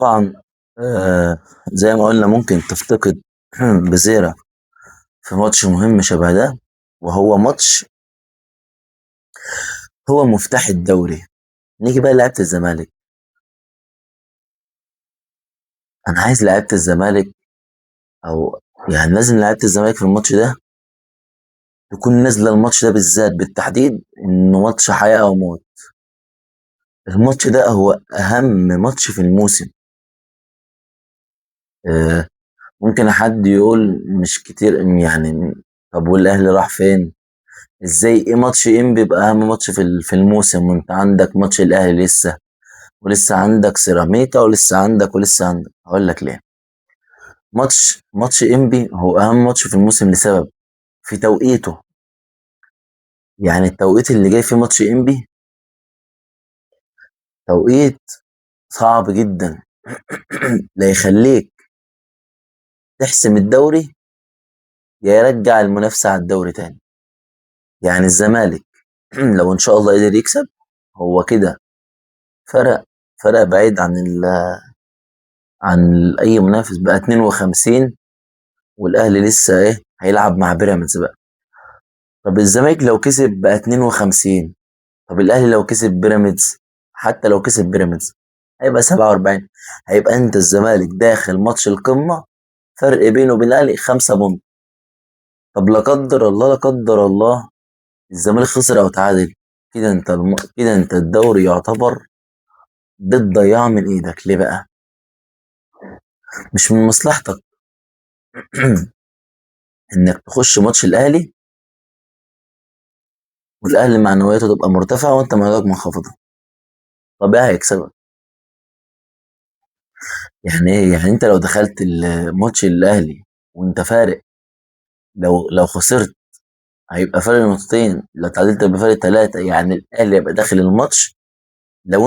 طبعا. آه زي ما قلنا ممكن تفتقد بزيرة في ماتش مهم شبه ده، وهو ماتش هو مفتاح الدوري. نيجي بقى لعيبة الزمالك. أنا عايز لعيبة الزمالك، أو يعني لازم لعيبة الزمالك في الماتش ده تكون نازلة الماتش ده بالذات بالتحديد إنه ماتش حياة أو موت. الماتش ده هو أهم ماتش في الموسم. آه ممكن حد يقول مش كتير يعني، طب والأهلي راح فين؟ ازاي ايه ماتش ام بيبقى اهم ماتش في الموسم، وانت عندك ماتش الاهلي لسه، ولسه عندك سيراميكا، ولسه عندك هقول لك ليه. ماتش انبي هو اهم ماتش في الموسم لسبب في توقيته. يعني التوقيت اللي جاي فيه ماتش انبي توقيت صعب جدا. لا يخليك تحسم الدوري، يا يرجع المنافسة على الدوري تاني. يعني الزمالك لو ان شاء الله قدر يكسب، هو كده فرق فرق بعيد عن اي منافس بقى 52. والاهلي لسه هيلعب مع بيراميدز بقى. طب الزمالك لو كسب بقى 52. طب الاهلي لو كسب بيراميدز، حتى لو كسب بيراميدز هيبقى 47. هيبقى انت الزمالك داخل ماتش القمة فرق بينه وبين الاهلي 5 بونت. طب لا قدر الله لا قدر الله الزمالك خسر او تعادل، كده انت الدوري يعتبر بالضياع من ايدك. ليه بقى؟ مش من مصلحتك انك تخش ماتش الاهلي والاهلي معنوياته تبقى مرتفعه وانت معنوياتك منخفضه. طب ايه هيكسبك؟ يعني ايه؟ يعني انت لو دخلت الماتش الاهلي وانت فارق، لو خسرت هيبقى فرق نقطتين، لو تعادلت يبقى فرق 3. يعني الاهلي يبقى داخل الماتش